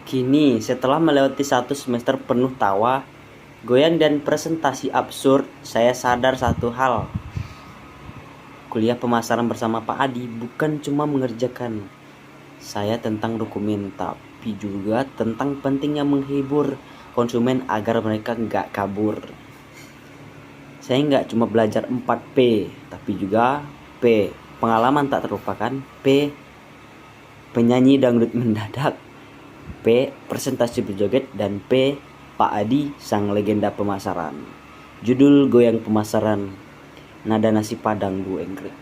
Kini, setelah melewati satu semester penuh tawa, goyang dan presentasi absurd, saya sadar satu hal. Kuliah pemasaran bersama Pak Adi bukan cuma mengerjakan saya tentang dokumen, tapi juga tentang pentingnya menghibur konsumen agar mereka nggak kabur. Saya nggak cuma belajar 4P, tapi juga P, pengalaman tak terlupakan, P, penyanyi dangdut mendadak, P, presentasi berjoget, dan P, Pak Adi, sang legenda pemasaran. Judul goyang pemasaran, nada nasi padang Bu Enggrek.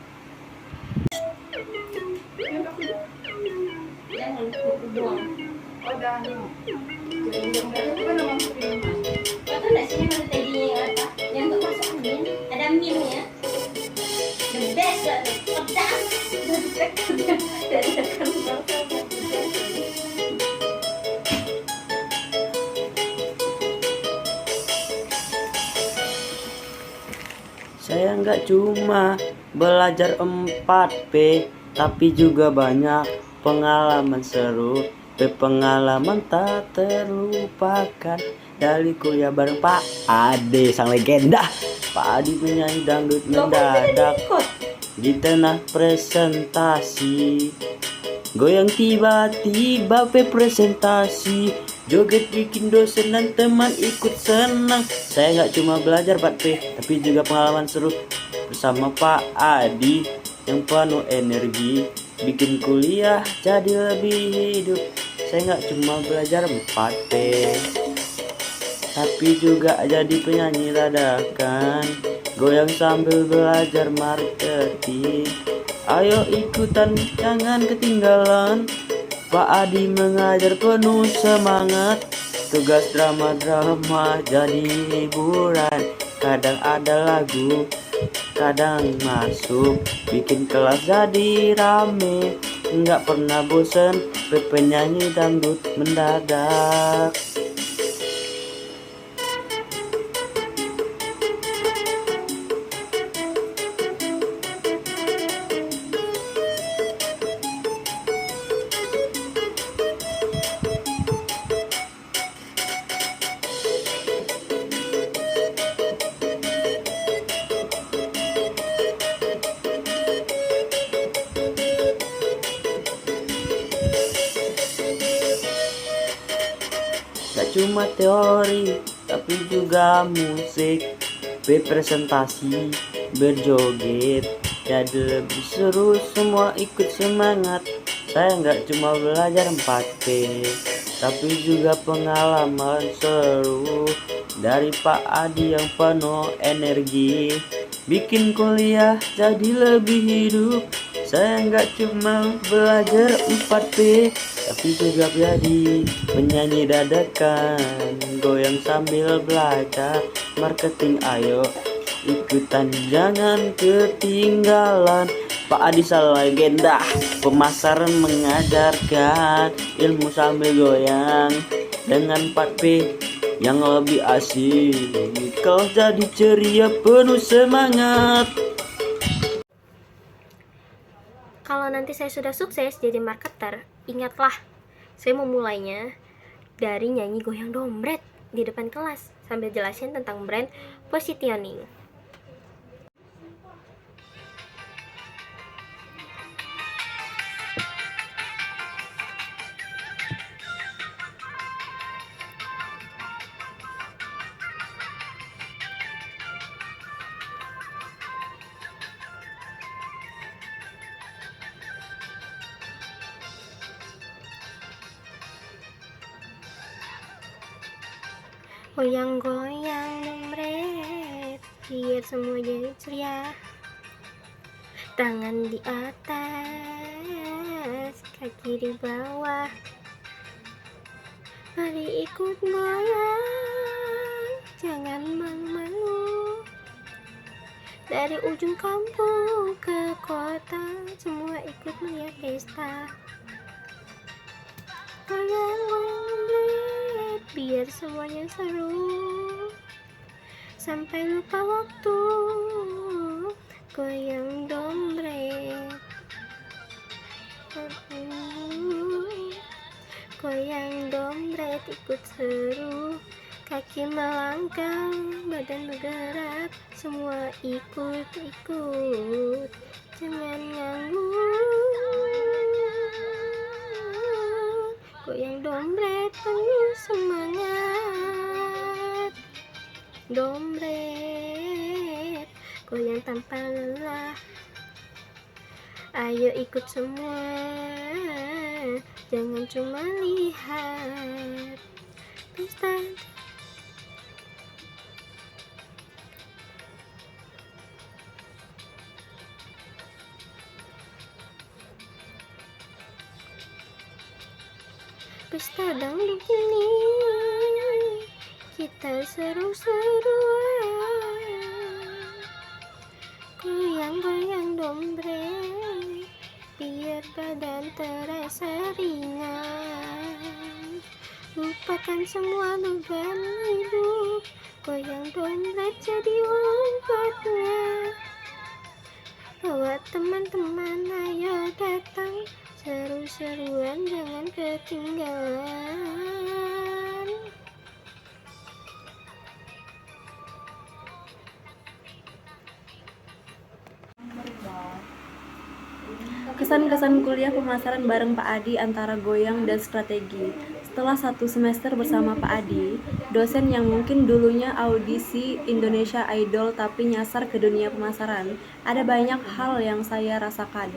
Saya nggak cuma belajar 4P, tapi juga banyak pengalaman seru. Pengalaman tak terlupakan dari kuliah bareng Pak Ade, sang legenda. Pak Adi penyanyi dangdut mendadak di tengah presentasi. Goyang tiba-tiba presentasi, joget bikin dosen dan teman ikut senang. Saya nggak cuma belajar 4P, tapi juga pengalaman seru bersama Pak Adi yang penuh energi, bikin kuliah jadi lebih hidup. Saya nggak cuma belajar 4P, tapi juga jadi penyanyi dadakan, goyang sambil belajar marketing. Ayo ikutan, jangan ketinggalan. Pak Adi mengajar penuh semangat. Tugas drama-drama jadi hiburan. Kadang ada lagu, kadang masuk, bikin kelas jadi rame. Nggak pernah bosen, penyanyi dangdut mendadak. Gak cuma teori, tapi juga musik, presentasi, berjoget, jadi lebih seru, semua ikut semangat. Saya gak cuma belajar 4P, tapi juga pengalaman seru dari Pak Adi yang penuh energi, bikin kuliah jadi lebih hidup. Saya nggak cuma belajar 4P, tapi juga jadi penyanyi dadakan, goyang sambil belajar marketing. Ayo ikutan, jangan ketinggalan. Pak Adi sang legenda pemasaran mengajarkan ilmu sambil goyang dengan 4P yang lebih asik. Kau jadi ceria penuh semangat. Kalau nanti saya sudah sukses jadi marketer, ingatlah, saya memulainya dari nyanyi goyang dompet di depan kelas sambil jelasin tentang brand positioning. Goyang-goyang dompet, biar semua jadi ceria. Tangan di atas, kaki di bawah. Mari ikut goyang, jangan malu-malu. Dari ujung kampung ke kota, semua ikut melihat pesta. Goyang-goyang dompet, biar semuanya seru, sampai lupa waktu. Goyang dompet, Goyang dompet ikut seru, kaki melangkah, badan bergerak, semua ikut-ikut, jangan nganggur. Goyang dompet penuh semangat, dompet goyang tanpa lelah. Ayo ikut semua, jangan cuma lihat. Pesta Pesta dangdut ini kita seru-seruan, goyang-goyang dompet biar badan terasa ringan. Lupakan semua beban hidup, goyang dompet jadi obatnya. Bawa teman-teman, ayo datang, seru-seruan jangan ketinggalan. Kesan-kesan kuliah pemasaran bareng Pak Adi antara goyang dan strategi. Setelah 1 semester bersama Pak Adi, dosen yang mungkin dulunya audisi Indonesia Idol tapi nyasar ke dunia pemasaran, ada banyak hal yang saya rasakan.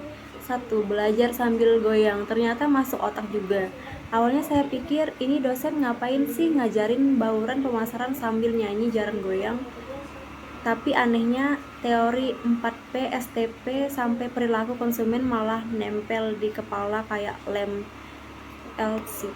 1. Belajar sambil goyang, ternyata masuk otak juga. Awalnya saya pikir ini dosen ngapain sih ngajarin bauran pemasaran sambil nyanyi jarang goyang. Tapi anehnya teori 4P, STP, sampai perilaku konsumen malah nempel di kepala kayak lem LC.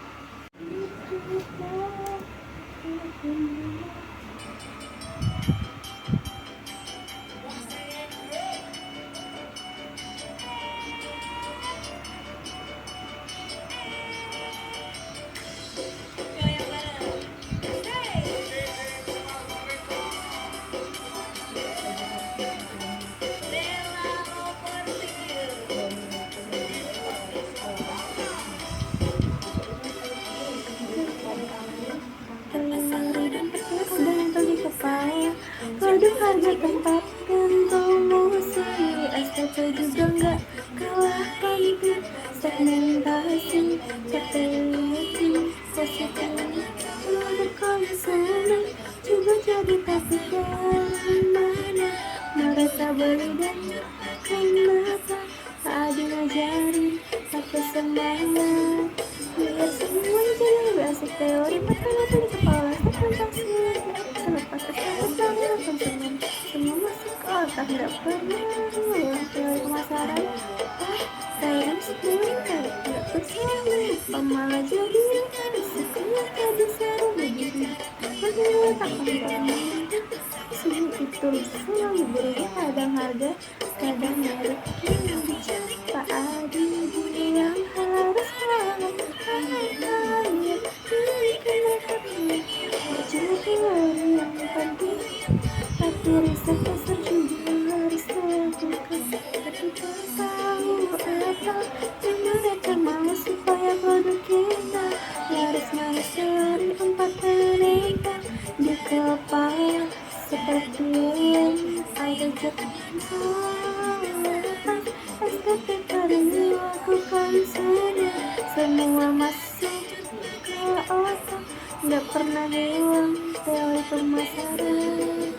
Produk harga tempat gantung musik, STP juga nggak kalah penting. Segmentasi, strategi, positif, produk konsumen juga jadi topik dari mana merasa beli dan kenapa Adi ngajarin pakai semangat biar semua jadi lebih asik. Teori mata-mata di kepala fantasi selepas banget konsumen semua masuk ke otak, nggak pernah ngulang teori pemasaran. Saya sebenarnya nggak percaya malah jadi sekolah tadi seru begini bagaimana tak kembali sini itu selalu berbeda, kadang harga kadang merek yang dicari Pak Adi yang harus banget kalian berikan mereka cuma teori yang penting tapi riset dasar juga harus dilakukan. Ketika tahu apa yang mereka mau supaya produk kita laris-laris dari 4 mereka di kepala seperti yang ada STP pada dilakukan saja semua masuk ke otak, nggak pernah hilang teori pemasaran.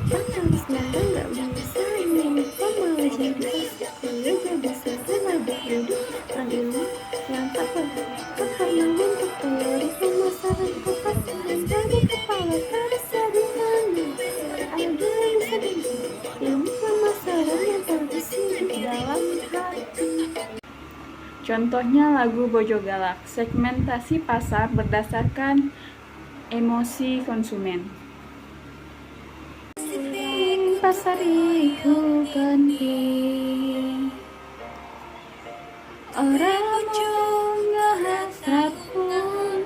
Harus nanda nggak bisa ini kok malah jadi asik kuliah jadi seru ada hidup orang ilmu yang tak pernah karena untuk teori pemasaran tepat menjadi kepala terasa di mana ada bisa ini ilmu pemasaran yang terbesit di dalam hati. Contohnya lagu Bojo Galak, segmentasi pasar berdasarkan emosi konsumen. Pasar itu penting, orang mau hasrat pun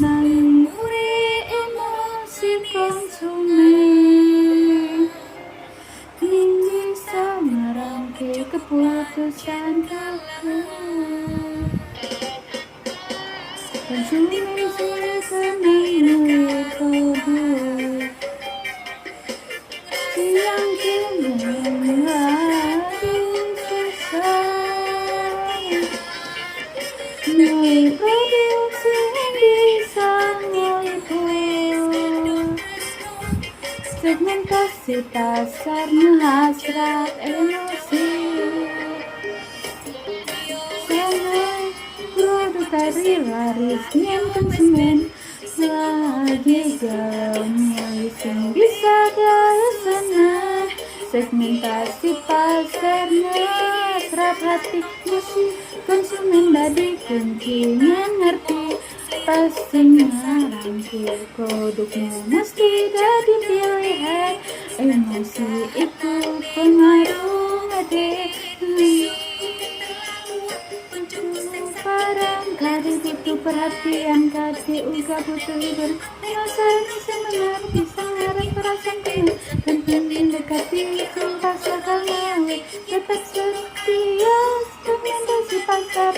naluri emosi konsumen, ini sama sangkaku. Konsumen senang milik siang kini lagi selesai. Mulai produksi bisa meliput segmentasi pasarnya hasrat emosi. Sampai produk tadi larisnya konsumen lagi galau sing bisa gaya sana. Segmentasi pasarnya serap hati musi konsumen badi kuncinya ngerti. Pasti ngarangkul produknya mesti jadi pilihan. Emosi itu pengaruh ngade. Barangkali butuh perhatian, kaki uga butuh hibur. Penasaran semenar bisa ngarang perasaan penuh dan ingin dekati rasa kangen. Tetap setia segmentasi pasar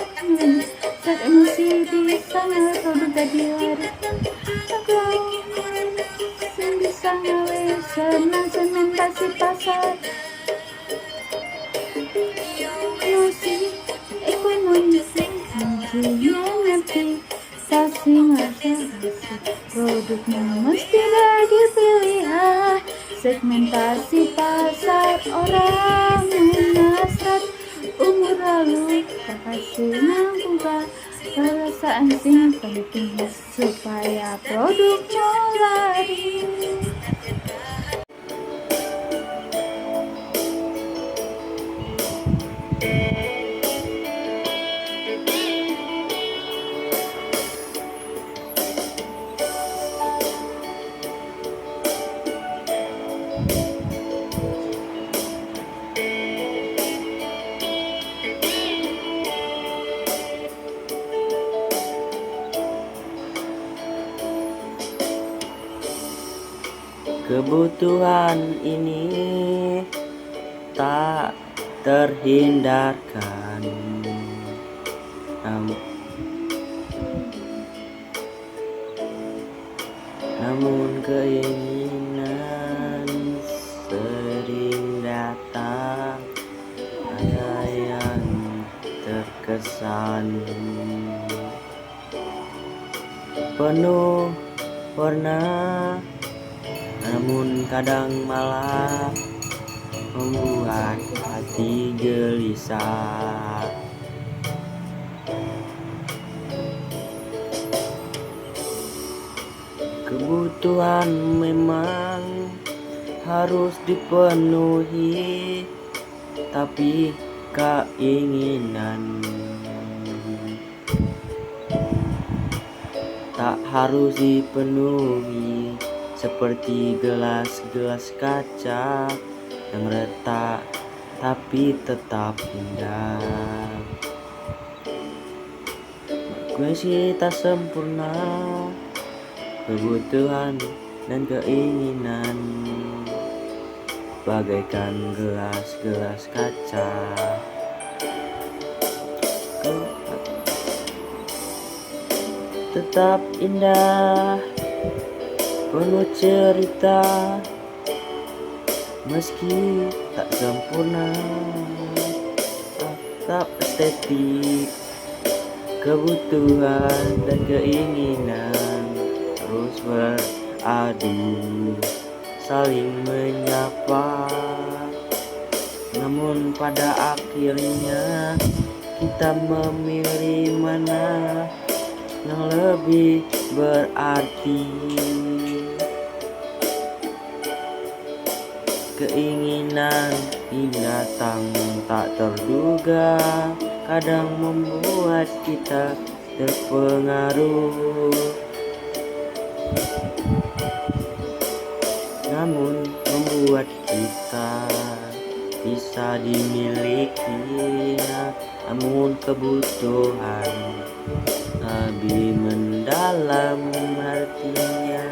saat emosi bisa ngarang produk tadi laris. Aku bisa ngawe senang segmentasi pasar. Emosi ekonomi kuncinya ngerti. Tasing rasa produknya mesti lagi pilihan. Segmentasi pasar orang menasrat umur lalu tak kasih mampu perasaan sing penting supaya produknya laris. Kebutuhan ini tak terhindarkan. Namun keinginan sering datang, ada yang terkesan penuh warna, namun kadang malah membuat hati gelisah. Kebutuhan memang harus dipenuhi, tapi keinginan tak harus dipenuhi. Seperti gelas-gelas kaca yang retak tapi tetap indah. Meski tak sempurna, kebutuhan dan keinginan bagaikan gelas-gelas kaca. Tetap indah, penuh cerita, meski tak sempurna, tetap estetik. Kebutuhan dan keinginan terus beradu, saling menyapa. Namun pada akhirnya kita memilih mana yang lebih berarti. Keinginan yang datang tak terduga kadang membuat kita terpengaruh, namun membuat kita bisa dimiliki. Namun kebutuhan lebih mendalam artinya.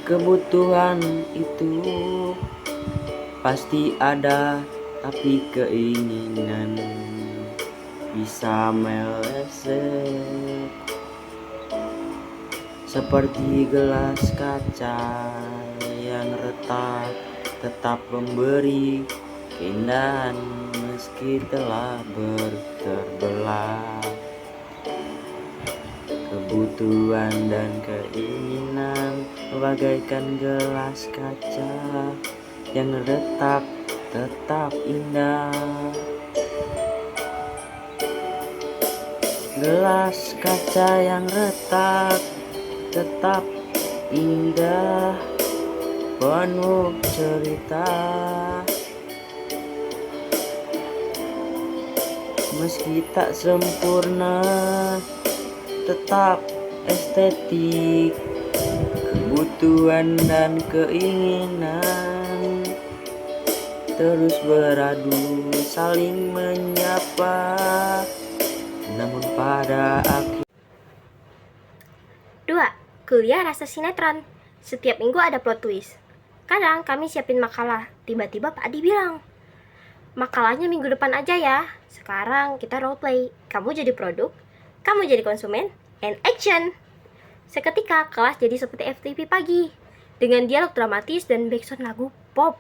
Kebutuhan itu pasti ada, tapi keinginan bisa meleset. Seperti gelas kaca yang retak, tetap memberi keindahan meski telah terbelah. Kebutuhan dan keinginan bagaikan gelas kaca yang retak, tetap indah. Gelas kaca yang retak, tetap indah, penuh cerita. Meski tak sempurna, tetap estetik. Kebutuhan dan keinginan terus beradu, saling menyapa, namun pada akhir 2. Kuliah rasa sinetron. Setiap minggu ada plot twist. Kadang kami siapin makalah, tiba-tiba Pak Adi bilang, "Makalahnya minggu depan aja ya. Sekarang kita role play. Kamu jadi produk, kamu jadi konsumen, and action." Seketika kelas jadi seperti FTV pagi, dengan dialog dramatis dan backsound lagu pop.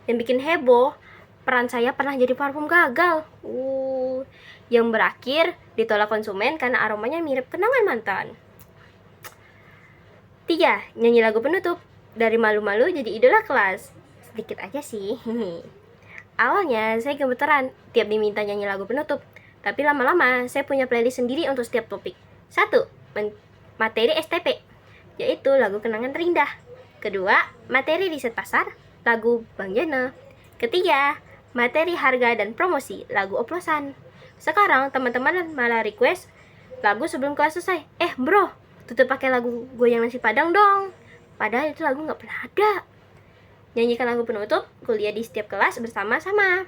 Yang bikin heboh, peran saya pernah jadi parfum gagal. Yang berakhir ditolak konsumen karena aromanya mirip kenangan mantan. 3. Nyanyi lagu penutup. Dari malu-malu jadi idola kelas. Sedikit aja sih. Awalnya saya gemeteran tiap diminta nyanyi lagu penutup, tapi lama-lama saya punya playlist sendiri untuk setiap topik. 1. Materi STP, yaitu lagu kenangan terindah. Kedua, materi riset pasar, lagu Bang Jana. Ketiga, materi harga dan promosi, lagu oplosan. Sekarang teman-teman malah request lagu sebelum kelas selesai. Bro, tutup pakai lagu Goyang Nasi Padang dong. Padahal itu lagu gak pernah ada. Nyanyikan lagu penutup kuliah di setiap kelas bersama-sama.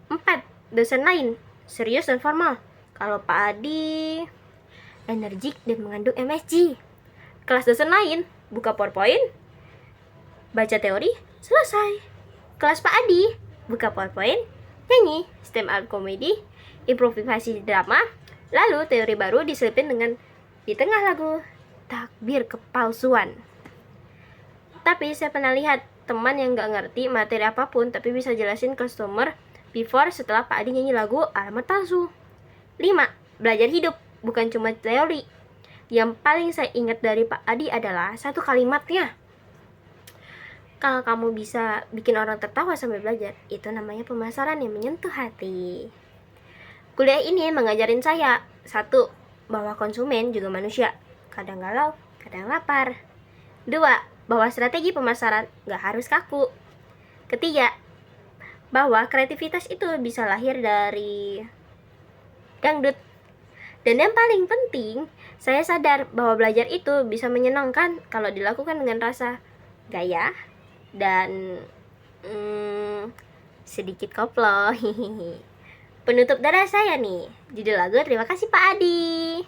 4. Dosen lain, serius dan formal. Kalau Pak Adi energik dan mengandung MSG. Kelas dosen lain, buka PowerPoint, baca teori, selesai. Kelas Pak Adi, buka PowerPoint, nyanyi, stand up comedy, improvisasi drama, lalu teori baru diselipin dengan di tengah lagu takbir kepalsuan. Tapi saya pernah lihat teman yang gak ngerti materi apapun tapi bisa jelasin customer before setelah Pak Adi nyanyi lagu alamat palsu. 5. Belajar hidup, bukan cuma teori. Yang paling saya ingat dari Pak Adi adalah satu kalimatnya. Kalau kamu bisa bikin orang tertawa sambil belajar, itu namanya pemasaran yang menyentuh hati. Kuliah ini mengajarin saya, 1. Bahwa konsumen juga manusia, kadang galau, kadang lapar. 2. Bahwa strategi pemasaran gak harus kaku. Ketiga, bahwa kreativitas itu bisa lahir dari dangdut. Dan yang paling penting, saya sadar bahwa belajar itu bisa menyenangkan kalau dilakukan dengan rasa gaya dan sedikit koplo. Penutup dari saya nih, judul lagu Terima Kasih Pak Adi.